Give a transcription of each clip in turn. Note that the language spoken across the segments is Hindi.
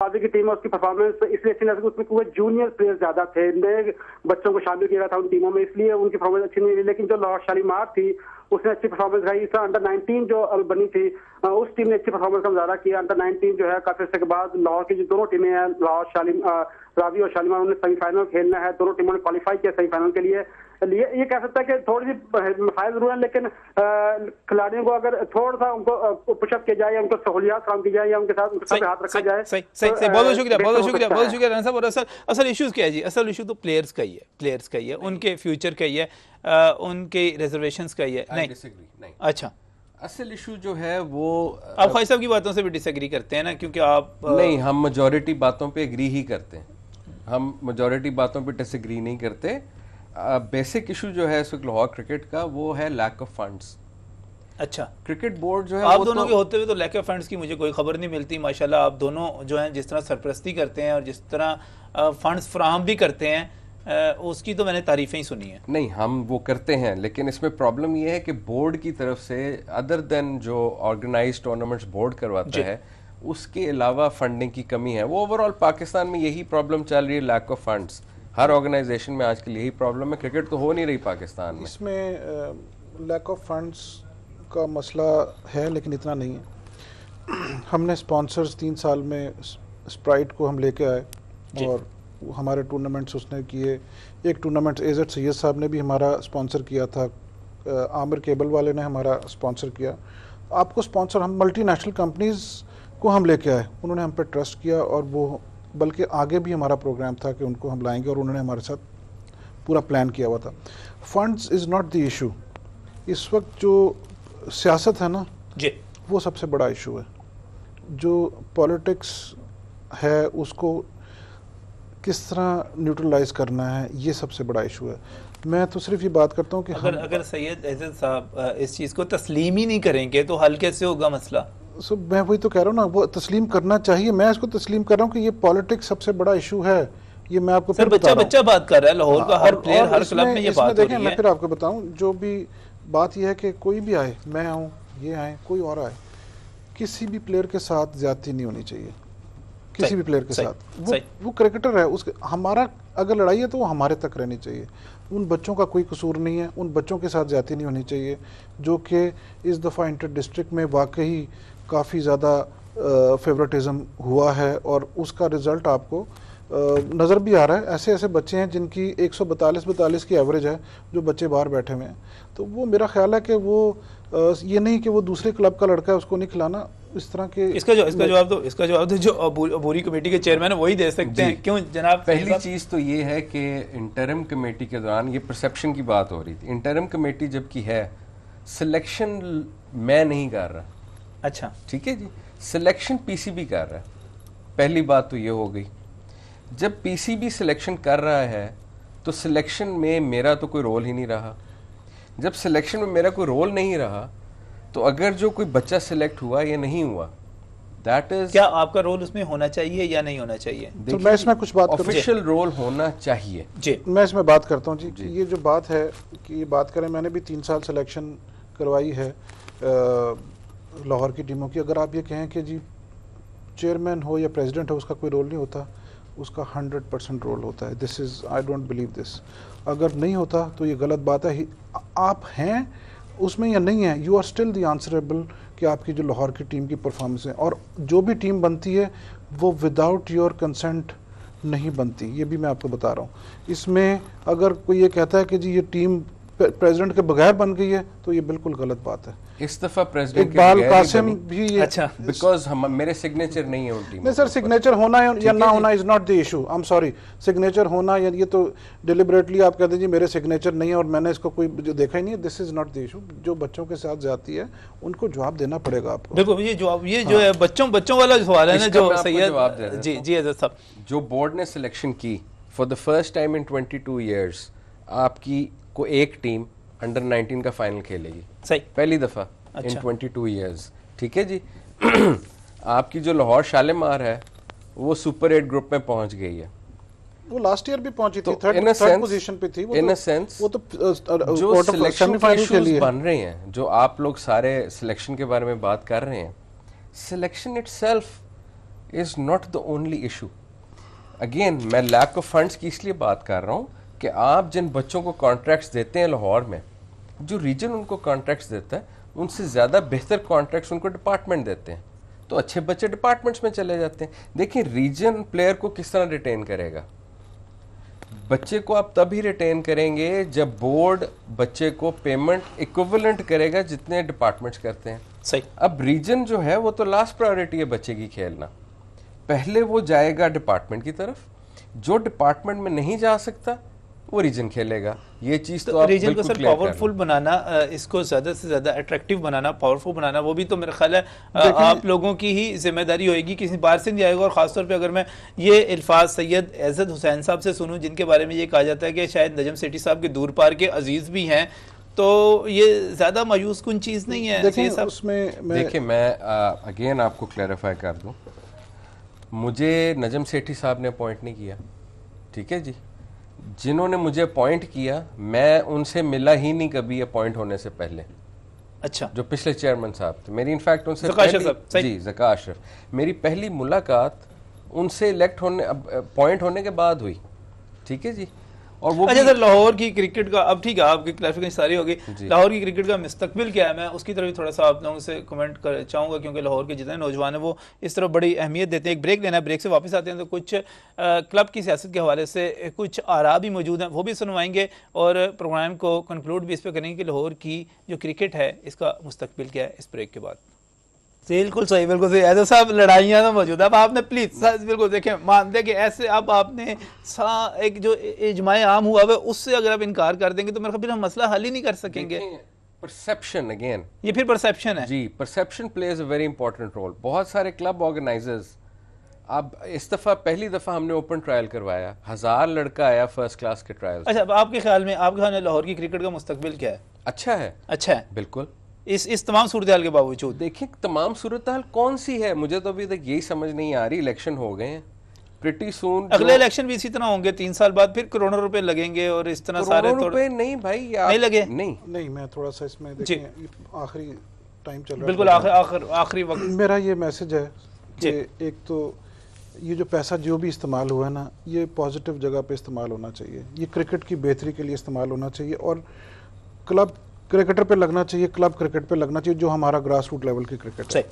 आगे की टीम है उसकी परफॉर्मेंस इसलिए अच्छी नहीं लगी, उसमें पूरे जूनियर प्लेयर्स ज्यादा थे, नए बच्चों को शामिल किया गया था उन टीमों में, इसलिए उनकी परफॉर्मेंस अच्छी नहीं रही। लेकिन जो लाहौर शालीमार थी उसने अच्छी परफॉर्मेंस दिखाई। इस अंडर 19 जो बनी थी उस टीम ने अच्छी परफॉर्मेंस का मुजाहरा किया। अंडर 19 जो है काफी अर्से के बाद लाहौर की जो दोनों टीमें हैं, लाहौर रावी और शालीमार, उन्हें सेमीफाइनल खेलना है। दोनों टीमों ने क्वालिफाई किया सेमीफाइनल के लिए। ये कह सकता है कि थोड़ी सी मसाइल जरूर है, लेकिन खिलाड़ियों को अगर थोड़ा सा उनको पुशअप किया जाए या उनको सहूलियात फराहम की जाए या उनके साथ हाथ रखा जाए। सही बहुत शुक्रिया राना साहब। और असल इश्यूज क्या है जी? असल इशू तो प्लेयर्स का ही है, उनके फ्यूचर का ही है, उनके रिजर्वेशंस का ही है। नहीं, अच्छा, असल इशू जो है वो आप ख्वाहिश साहब की बातों से भी डिसएग्री करते हैं ना, क्योंकि आप नहीं, हम मेजॉरिटी बातों पे एग्री ही करते हैं, हम मेजॉरिटी बातों पे डिसएग्री नहीं करते। बेसिक इशू जो है इस वक्त लाहौर क्रिकेट का वो है लैक ऑफ फंड्स। अच्छा, क्रिकेट बोर्ड जो है आप दोनों के होते हुए तो लैक ऑफ फंड्स की मुझे कोई खबर नहीं मिलती। माशाल्लाह आप दोनों जो हैं जिस तरह सरपरस्ती करते हैं और जिस तरह फंड्स फराहम भी करते हैं, उसकी तो मैंने तारीफें ही सुनी है। नहीं, हम वो करते हैं, लेकिन इसमें प्रॉब्लम ये है कि बोर्ड की तरफ से अदर देन जो ऑर्गेनाइज टूर्नामेंट्स बोर्ड करवाता है उसके अलावा फंडिंग की कमी है। वो ओवरऑल पाकिस्तान में यही प्रॉब्लम चल रही है, लैक ऑफ फंड्स। हर ऑर्गेनाइजेशन में आजकल यही प्रॉब्लम है, क्रिकेट तो हो नहीं रही पाकिस्तान में। इसमें लैक ऑफ फंड्स का मसला है, लेकिन इतना नहीं है। हमने स्पॉन्सर्स 3 साल में स्प्राइट को हम लेके आए और हमारे टूर्नामेंट्स उसने किए। एक टूर्नामेंट एज़ेड सैयद साहब ने भी हमारा स्पॉन्सर किया था, आमिर केबल वाले ने हमारा स्पॉन्सर किया। आपको स्पॉन्सर हम मल्टीनेशनल कंपनीज़ को हम लेके आए, उन्होंने हम पे ट्रस्ट किया और वो बल्कि आगे भी हमारा प्रोग्राम था कि उनको हम लाएंगे और उन्होंने हमारे साथ पूरा प्लान किया हुआ था। Funds is not the issue. इस वक्त जो सियासत है ना जी, वो सबसे बड़ा इशू है। जो पॉलिटिक्स है उसको किस तरह न्यूट्रलाइज करना है, ये सबसे बड़ा इशू है। मैं तो सिर्फ ये बात करता हूँ कि अगर सैयद एजाज साहब इस चीज़ को तस्लीम ही नहीं करेंगे तो हल कैसे होगा मसला? मैं वही तो कह रहा हूँ ना, वो तस्लीम करना चाहिए। मैं इसको तस्लीम कर रहा हूँ कि ये पॉलिटिक्स सबसे बड़ा इशू है। ये मैं आपको फिर बच्चा बात कर रहा है, लाहौर का हर प्लेयर हर क्लब में ये बात हो रही है। मैं फिर आपको बताऊं, जो भी बात ये है कि कोई भी आए, मैं आऊँ, ये आए, कोई और आए, किसी भी प्लेयर के साथ ज्यादती नहीं होनी चाहिए, किसी भी प्लेयर के साथ। वो क्रिकेटर है, उसके हमारा अगर लड़ाई है तो वो हमारे तक रहनी चाहिए। उन बच्चों का कोई कसूर नहीं है, उन बच्चों के साथ ज्यादती नहीं होनी चाहिए, जो कि इस दफ़ा इंटर डिस्ट्रिक्ट में वाकई काफ़ी ज़्यादा फेवरेटिज्म हुआ है और उसका रिज़ल्ट आपको नज़र भी आ रहा है। ऐसे ऐसे बच्चे हैं जिनकी 142 की एवरेज है, जो बच्चे बाहर बैठे हुए हैं। तो वो मेरा ख्याल है कि वो ये नहीं कि वो दूसरे क्लब का लड़का है उसको नहीं खिलाना, इस तरह के। इसका जवाब दो जो अबूरी कमेटी के चेयरमैन है वही दे सकते हैं। क्यों जनाब? पहली चीज़ तो ये है कि इंटरिम कमेटी के दौरान ये परसेप्शन की बात हो रही थी। इंटरिम कमेटी जबकि है, सिलेक्शन मैं नहीं कर रहा। अच्छा, ठीक है जी, सिलेक्शन पीसीबी कर रहा है। पहली बात तो ये हो गई। जब पीसीबी सिलेक्शन कर रहा है तो सिलेक्शन में मेरा तो कोई रोल ही नहीं रहा। जब सिलेक्शन में मेरा कोई रोल नहीं रहा तो अगर जो कोई बच्चा सिलेक्ट हुआ या नहीं हुआ, दैट इज, क्या आपका रोल उसमें होना चाहिए या नहीं होना चाहिए? तो मैं इसमें कुछ बात करूं। ऑफिशियल रोल होना चाहिए जी। मैं इसमें बात करता हूं जी। ये जो बात है कि ये बात करें, मैंने भी 3 साल सिलेक्शन करवाई है लाहौर की टीमों की। अगर आप ये कहें कि जी चेयरमैन हो या प्रेसिडेंट हो उसका कोई रोल नहीं होता, उसका 100% रोल होता है। This is, I don't believe this. अगर नहीं होता तो ये गलत बात है। आप हैं उसमें या नहीं है, you are still the answerable कि आपकी जो लाहौर की टीम की परफॉर्मेंस है, और जो भी टीम बनती है वो विदाउट योर कंसेंट नहीं बनती। ये भी मैं आपको बता रहा हूँ। इसमें अगर कोई ये कहता है कि जी ये टीम प्रेसिडेंट के बगैर बन गई है तो ये बिल्कुल गलत बात है। इस दफा प्रेसिडेंट इकबाल कासिम भी ये, अच्छा, बिकॉज हम मेरे सिग्नेचर नहीं है उन टीम नहीं सर, सिग्नेचर होना या ना होना is not the issue. I am sorry, signature होना या ये तो डिलिबरेटली आप कहते हैं जी मेरे सिग्नेचर नहीं है और मैंने इसको कोई जो देखा ही नहीं है। This is not the issue. जो बच्चों के साथ जाती है उनको जवाब देना पड़ेगा आपको। देखो ये जवाब, ये जो है बच्चों वाला सवाल है ना, जो सैयद जी अजहर साहब, जो बोर्ड ने सिलेक्शन की for the first time in 22 years, आपकी को एक टीम अंडर 19 का फाइनल खेलेगी, सही, पहली दफा इन 22 ईयर्स। ठीक है जी। आपकी जो लाहौर शालीमार है वो सुपर 8 ग्रुप में पहुंच गई है। वो लास्ट ईयर भी पहुंची थी, थर्ड पोजीशन पे थी। इन अ सेंस वो तो जो सिलेक्शन के इश्यूज बन रहे हैं, जो आप लोग सारे सिलेक्शन के बारे में बात कर रहे हैं, selection itself is not the only issue. Again मैं लैक ऑफ फंड्स की इसलिए बात कर रहा हूँ कि आप जिन बच्चों को कॉन्ट्रैक्ट्स देते हैं लाहौर में, जो रीजन उनको कॉन्ट्रैक्ट्स देता है उनसे ज़्यादा बेहतर कॉन्ट्रैक्ट्स उनको डिपार्टमेंट देते हैं, तो अच्छे बच्चे डिपार्टमेंट्स में चले जाते हैं। देखिए रीजन प्लेयर को किस तरह रिटेन करेगा, बच्चे को आप तभी रिटेन करेंगे जब बोर्ड बच्चे को पेमेंट इक्विवेलेंट करेगा जितने डिपार्टमेंट्स करते हैं। सही। अब रीजन जो है वो तो लास्ट प्रायोरिटी है बच्चे की खेलना, पहले वो जाएगा डिपार्टमेंट की तरफ, जो डिपार्टमेंट में नहीं जा सकता वो रीजन खेलेगा। ये चीज तो आप रीजन को सर पावरफुल बनाना, इसको ज्यादा से ज्यादा अट्रैक्टिव बनाना, पावरफुल बनाना, वो भी तो मेरा ख्याल है आप लोगों की ही जिम्मेदारी होगी, किसी बाहर से नहीं आएगा। और खासतौर पे अगर मैं ये अल्फाज सैयद एज़द हुसैन साहब से सुनूं जिनके बारे में ये कहा जाता है कि शायद नजम सेठी साहब के दूर पार के अजीज भी हैं, तो ये ज्यादा मायूस कुन चीज नहीं है। देखिए मैं अगेन आपको क्लैरिफाई कर दूं, मुझे नजम सेठी साहब ने अपॉइंट नहीं किया, ठीक है जी। जिन्होंने मुझे अपॉइंट किया मैं उनसे मिला ही नहीं कभी अपॉइंट होने से पहले। अच्छा। जो पिछले चेयरमैन साहब थे, मेरी इनफैक्ट उनसे जी ज़का अशरफ, मेरी पहली मुलाकात उनसे इलेक्ट होने अपॉइंट होने के बाद हुई, ठीक है जी। और वो अच्छा सर, लाहौर की क्रिकेट का, अब ठीक है आपकी क्लैरिफिकेशन सारी होगी, लाहौर की क्रिकेट का मुस्तकबिल क्या है, मैं उसकी तरफ थोड़ा सा आप लोगों से कमेंट कर चाहूँगा, क्योंकि लाहौर के जितने नौजवान हैं वो इस तरफ बड़ी अहमियत देते हैं। एक ब्रेक लेना है, ब्रेक से वापस आते हैं तो कुछ क्लब की सियासत के हवाले से कुछ आरा भी मौजूद हैं, वो भी सुनवाएंगे और प्रोग्राम को कंक्लूड भी इस पर करेंगे कि लाहौर की जो क्रिकेट है इसका मुस्तकबिल क्या है इस ब्रेक के बाद। बिल्कुल सही, बिल्कुल सही। ऐसे सब लड़ाइयाँ तो मौजूद है। अब आपने प्लीज बिल्कुल देखें, मानते कि ऐसे अब आपने एक जो इजमाए आम हुआ है उससे अगर आप इनकार कर देंगे तो मेरे ख्याल हम मसला हल ही नहीं कर सकेंगे। परसेप्शन अगेन, ये फिर परसेप्शन है जी, perception plays a very important role. बहुत सारे क्लब ऑर्गेनाइजर्स, अब इस दफा पहली दफा हमने ओपन ट्रायल करवाया, 1000 लड़का आया फर्स्ट क्लास के ट्रायल। अच्छा, आपके ख्याल में लाहौर की क्रिकेट का मुस्तकबिल क्या है? अच्छा है, अच्छा है, बिल्कुल। इस तमाम सूरत हाल के बावजूद देखिए तमाम सूरत हाल कौन सी है, मुझे तो अभी तक यही समझ नहीं आ रही। इलेक्शन हो गए हैं, प्रिटी सून अगले इलेक्शन भी इसी तरह होंगे, 3 साल बाद फिर करोड़ों रुपए लगेंगे और इस तरह सारे रुपए नहीं भाई, नहीं लगे, नहीं मैं थोड़ा सा इसमें देखें, आखिरी टाइम चल रहा है, बिल्कुल आखिरी वक्त मेरा ये मैसेज है कि एक तो ये जो पैसा जो भी इस्तेमाल हुआ है ना, ये पॉजिटिव जगह पे इस्तेमाल होना चाहिए, ये क्रिकेट की बेहतरी के लिए इस्तेमाल होना चाहिए और क्लब क्रिकेटर पे लगना चाहिए, क्लब क्रिकेट पे लगना चाहिए जो हमारा ग्रास रूट लेवल की क्रिकेट है।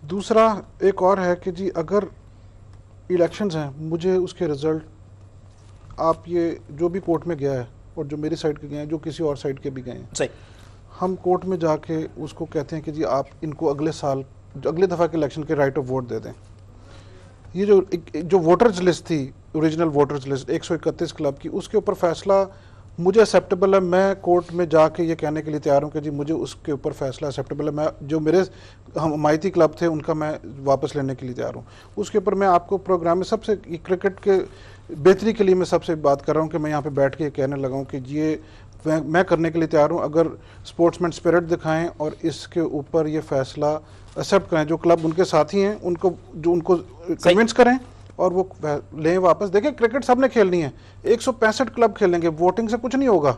दूसरा एक और है कि जी अगर इलेक्शंस हैं, मुझे उसके रिजल्ट, आप ये जो भी कोर्ट में गया है और जो मेरी साइड के गए हैं, जो किसी और साइड के भी गए हैं, हम कोर्ट में जाके उसको कहते हैं कि जी आप इनको अगले साल, अगले दफ़ा के इलेक्शन के राइट ऑफ वोट दे दें। ये जो वोटर्स लिस्ट थी, ओरिजिनल वोटर्स लिस्ट 131 क्लब की, उसके ऊपर फैसला मुझे एक्सेप्टेबल है। मैं कोर्ट में जाके ये कहने के लिए तैयार हूँ कि जी मुझे उसके ऊपर फैसला एक्सेप्टेबल है। मैं जो मेरे हमायती क्लब थे उनका मैं वापस लेने के लिए तैयार हूँ। उसके ऊपर मैं आपको प्रोग्राम में सबसे क्रिकेट के बेहतरी के लिए मैं सबसे बात कर रहा हूँ कि मैं यहाँ पे बैठ के कहने लगा हूँ कि ये मैं करने के लिए तैयार हूँ। अगर स्पोर्ट्समैन स्पिरिट दिखाएं और इसके ऊपर ये फैसला एक्सेप्ट करें, जो क्लब उनके साथी हैं उनको कन्विंस करें और वो लें वापस। देखिए क्रिकेट सबने खेलनी है, 165 क्लब खेलेंगे, वोटिंग से कुछ नहीं होगा।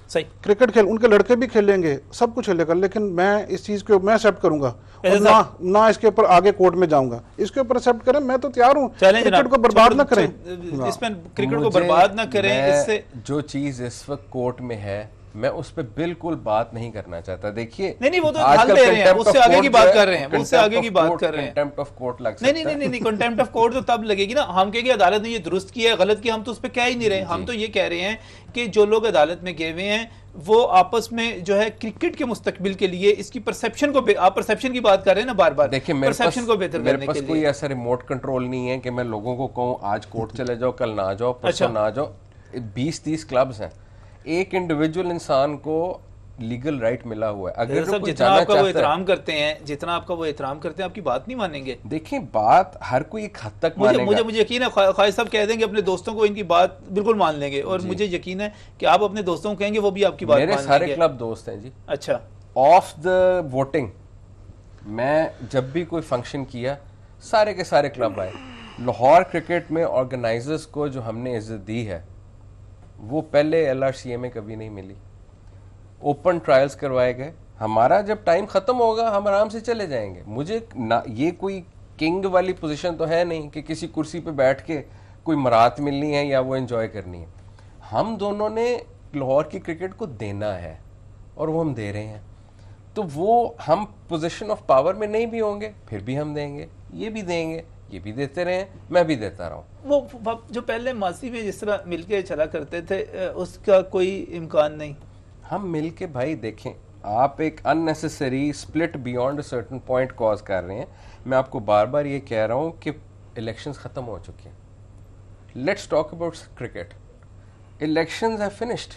सही, क्रिकेट खेल उनके लड़के भी खेलेंगे, सब कुछ खेलेगा, लेकिन मैं इस चीज को मैं एक्सेप्ट करूंगा और ना इसके ऊपर आगे कोर्ट में जाऊंगा। इसके ऊपर एक्सेप्ट करें, मैं तो तैयार हूं। क्रिकेट को बर्बाद ना करें, इसमें क्रिकेट को बर्बाद ना करें। इससे जो चीज इस वक्त कोर्ट में है मैं उस पर बिल्कुल बात नहीं करना चाहता। देखिए नहीं वो तो हल दे रहे हैं, उससे आगे की बात कर रहे हैं, उससे आगे की बात कर रहे हैं। कंटेम्प्ट ऑफ कोर्ट लग सकता है। नहीं कंटेम्प्ट ऑफ कोर्ट तो तब लगेगी ना, हम कहेंगे अदालत ने ये दुरुस्त किया है, गलत किया, हम तो उस पर कह ही नहीं रहे। हम तो ये कह रहे हैं कि जो लोग अदालत में गए हुए हैं वो आपस में जो है क्रिकेट के मुस्तकबिल के लिए इसकी परसेप्शन को, आप परसेप्शन की बात कर रहे हैं ना बार बार। देखिए परसेप्शन को बेहतर करने के लिए कोई ऐसा रिमोट कंट्रोल नहीं है कि मैं लोगों को कहूँ आज कोर्ट चले जाओ, कल ना जाओ, परसों ना जाओ। 20-30 क्लब्स हैं, एक इंडिविजुअल इंसान को लीगल राइट मिला हुआ है। अगर सब जितना आपका वो एहतराम करते हैं, जितना आपका वो एहतराम करते हैं, आपकी बात नहीं मानेंगे। देखिए बात हर कोई एक हद तक मानेगा। मुझे यकीन है ख्वाहिश साहब कह देंगे अपने दोस्तों को, इनकी बात बिल्कुल मान लेंगे और मुझे यकीन है कि आप अपने दोस्तों को कहेंगे वो भी आपकी बात मान लेंगे। मेरे सारे क्लब दोस्त हैं जी। अच्छा, ऑफ द वोटिंग मैं जब भी कोई फंक्शन किया सारे के सारे क्लब आए। लाहौर क्रिकेट में ऑर्गेनाइजर्स को जो हमने इज्जत दी है वो पहले LRCA में कभी नहीं मिली। ओपन ट्रायल्स करवाए गए, हमारा जब टाइम खत्म होगा हम आराम से चले जाएंगे। मुझे ना ये कोई किंग वाली पोजीशन तो है नहीं कि किसी कुर्सी पे बैठ के कोई मरात मिलनी है या वो एंजॉय करनी है। हम दोनों ने लाहौर की क्रिकेट को देना है और वो हम दे रहे हैं, तो वो हम पोजीशन ऑफ पावर में नहीं भी होंगे फिर भी हम देंगे, ये भी देंगे, ये भी देते रहे, मैं भी देता रहा हूँ। वो जो पहले मासी में जिस तरह मिलके चला करते थे उसका कोई इम्कान नहीं। हम मिलके भाई देखें, आप एक unnecessary split beyond certain point cause कर रहे हैं। मैं आपको बार बार ये कह रहा हूँ कि इलेक्शंस खत्म हो चुके हैं, let's talk about cricket. Elections have finished,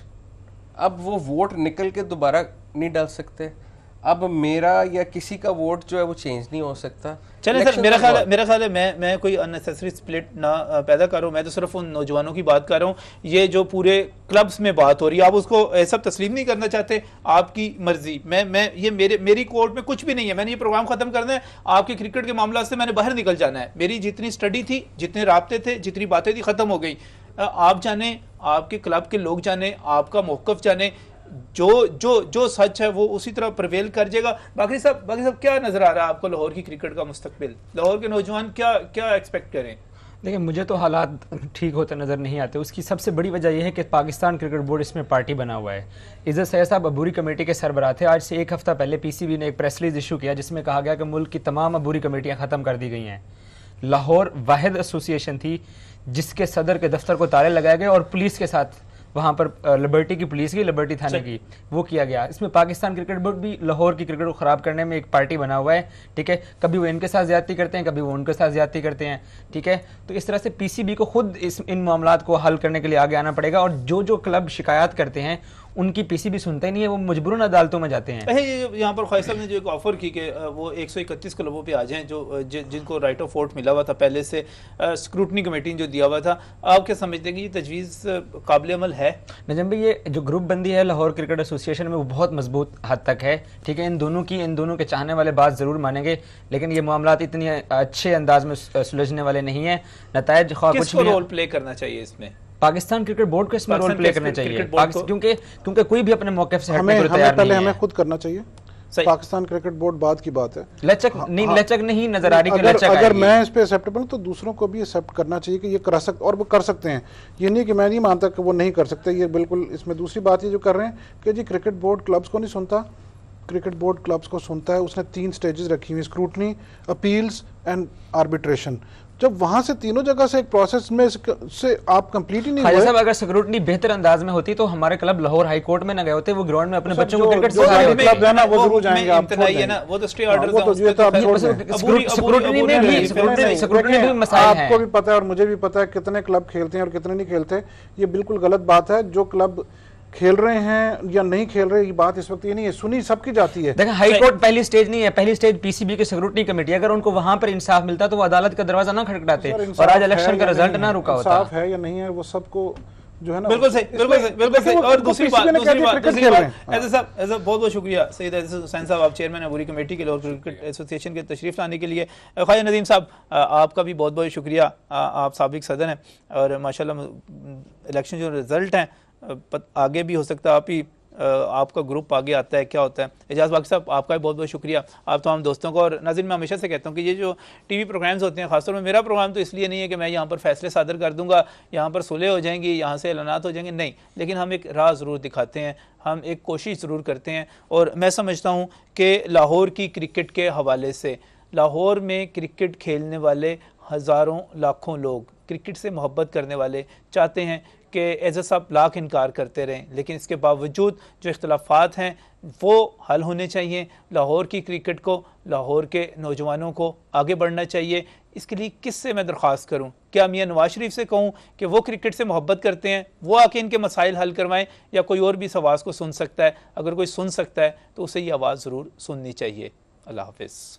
अब वो वोट निकल के दोबारा नहीं डाल सकते, अब मेरा या किसी का वोट जो है वो चेंज नहीं हो सकता। चलिए सर, मेरा ख्याल है मैं कोई अननेसेसरी स्प्लिट ना पैदा कर रहा हूँ, मैं तो सिर्फ उन नौजवानों की बात कर रहा हूँ। ये जो पूरे क्लब्स में बात हो रही है, आप उसको सब तस्लीम नहीं करना चाहते, आपकी मर्जी। मैं ये मेरी कोर्ट में कुछ भी नहीं है, मैंने ये प्रोग्राम खत्म करना है, आपके क्रिकेट के मामला से मैंने बाहर निकल जाना है। मेरी जितनी स्टडी थी, जितने राब्ते थे, जितनी बातें थी, खत्म हो गई। आप जाने, आपके क्लब के लोग जाने, आपका मौक़िफ़ जाने, जो सच है वो उसी तरह प्रवेल कर जाएगा। बाकी सब क्या नजर आ रहा है आपको लाहौर की क्रिकेट का मुस्तकबिल? लाहौर के नौजवान क्या एक्सपेक्ट करें? देखिए, मुझे तो हालात ठीक होते नज़र नहीं आते। उसकी सबसे बड़ी वजह यह है कि पाकिस्तान क्रिकेट बोर्ड इसमें पार्टी बना हुआ है। इज़्ज़त सैयद साहब अबूरी कमेटी के सरबराह थे। आज से एक हफ़्ता पहले पीसीबी ने एक प्रेस रिलीज इशू किया जिसमें कहा गया कि मुल्क की तमाम अबूरी कमेटियाँ ख़त्म कर दी गई हैं। लाहौर वाहिद एसोसिएशन थी जिसके सदर के दफ्तर को ताले लगाए गए और पुलिस के साथ वहाँ पर लिबर्टी की पुलिस की, लिबर्टी थाने की, वो किया गया। इसमें पाकिस्तान क्रिकेट बोर्ड भी लाहौर की क्रिकेट को ख़राब करने में एक पार्टी बना हुआ है। ठीक है, कभी वो इनके साथ ज्यादती करते हैं, कभी वो उनके साथ ज्यादती करते हैं। ठीक है, तो इस तरह से पीसीबी को खुद इन मामलात को हल करने के लिए आगे आना पड़ेगा। और जो क्लब शिकायत करते हैं उनकी पीसीबी सुनते ही नहीं है, वो मजबूरन अदालतों में जाते हैं। यहाँ पर ख्वाहिश साहब ने जो एक ऑफर की कि वो 131 क्लबों पे आ जाएं जिनको राइट ऑफ वोट मिला हुआ था पहले से, स्क्रूटनी कमेटी ने जो दिया हुआ था, आप क्या समझते हैं कि ये तजवीज़ काबिल अमल है? नजम भाई, ये जो ग्रुप बंदी है लाहौर क्रिकेट एसोसिएशन में वो बहुत मजबूत हद तक है। ठीक है, इन दोनों के चाहने वाले बात ज़रूर मानेंगे, लेकिन ये मामलात इतने अच्छे अंदाज में सुलझने वाले नहीं है। नतायज किसको रोल प्ले करना चाहिए इसमें? पाकिस्तान क्रिकेट बोर्ड को इसमें रोल प्ले करना चाहिए, क्योंकि कोई भी अपने मौके से हटने को तैयार नहीं है। हमें खुद करना चाहिए। पाकिस्तान क्रिकेट बोर्ड बात की बात है, लचक नहीं नजर आ रही। अगर मैं इस पे एक्सेप्टेबल तो दूसरों को भी एक्सेप्ट करना चाहिए कि ये कर सकते, और वो कर सकते हैं। ये नहीं कि मैं नहीं मानता कि वो नहीं कर सकते, ये बिल्कुल इसमें दूसरी बात ये जो कर रहे हैं कि जी क्रिकेट बोर्ड क्लब्स को नहीं सुनता, क्रिकेट बोर्ड क्लब्स को सुनता है। उसने 3 स्टेजेस रखी हुई, स्क्रूटनी, अपील्स एंड आर्बिट्रेशन। जब वहां से तीनों जगह से एक प्रोसेस में से आप कंप्लीट ही नहीं हुए। साहब, अगर स्क्रूटनी बेहतर अंदाज में होती तो हमारे क्लब लाहौर हाई कोर्ट में न गए होते, वो ग्राउंड में अपने बच्चों को क्रिकेट सिखा रहे क्लब है ना, वो जरूर जाएंगे। आप वो तो स्टे ऑर्डर आपको भी पता है और मुझे भी पता है कितने क्लब खेलते हैं और कितने नहीं खेलते। ये बिल्कुल गलत बात है। जो क्लब खेल रहे हैं या नहीं खेल रहे, ये बात इस वक्त ये नहीं है, सुनी सबकी जाती है। देखिए, हाई कोर्ट पहली स्टेज नहीं है, पहली स्टेज पीसीबी की स्क्रूटनी कमेटी। अगर उनको वहां पर इंसाफ मिलता तो वो अदालत का दरवाजा ना खड़खड़ाते और आज इलेक्शन का रिजल्ट ना रुका होता। इंसाफ है या नहीं है वो सबको जो है ना, बिल्कुल सही। और दूसरी बात ऐसा बहुत शुक्रिया सैयद हुसैन साहब, आप चेयरमैन अबूरी कमेटी के लाहौर क्रिकेट एसोसिएशन के तशरीफ लाने के लिए। ख्वाजा नदीम साहब, आपका भी बहुत बहुत शुक्रिया। आप साबिक सदर हैं और माशाल्लाह इलेक्शन जो रिजल्ट हैं आगे भी हो सकता है, आपका ग्रुप आगे आता है, क्या होता है। एजाज बाकी साहब, आपका भी बहुत बहुत शुक्रिया। आप तमाम दोस्तों को, और नाज़रीन मैं हमेशा से कहता हूँ कि ये जो टीवी प्रोग्राम्स होते हैं, खासतौर में मेरा प्रोग्राम तो इसलिए नहीं है कि मैं यहाँ पर फैसले सादर कर दूंगा, यहाँ पर सुलह हो जाएंगी, यहाँ से ऐलानात हो जाएंगे, नहीं। लेकिन हम एक राह ज़रूर दिखाते हैं, हम एक कोशिश ज़रूर करते हैं। और मैं समझता हूँ कि लाहौर की क्रिकेट के हवाले से, लाहौर में क्रिकेट खेलने वाले हज़ारों लाखों लोग, क्रिकेट से मोहब्बत करने वाले चाहते हैं कि एज़ साहब लाख इनकार करते रहें, लेकिन इसके बावजूद जो इख्तलाफात हैं वो हल होने चाहिए। लाहौर की क्रिकेट को, लाहौर के नौजवानों को आगे बढ़ना चाहिए। इसके लिए किससे मैं दरख्वास्त करूं? क्या मियां नवाज शरीफ से कहूं कि वो क्रिकेट से मोहब्बत करते हैं, वो आके इनके मसाइल हल करवाएं, या कोई और भी इस आवाज़ को सुन सकता है? अगर कोई सुन सकता है तो उसे ये आवाज़ ज़रूर सुननी चाहिए। अल्लाह हाफ़िज़।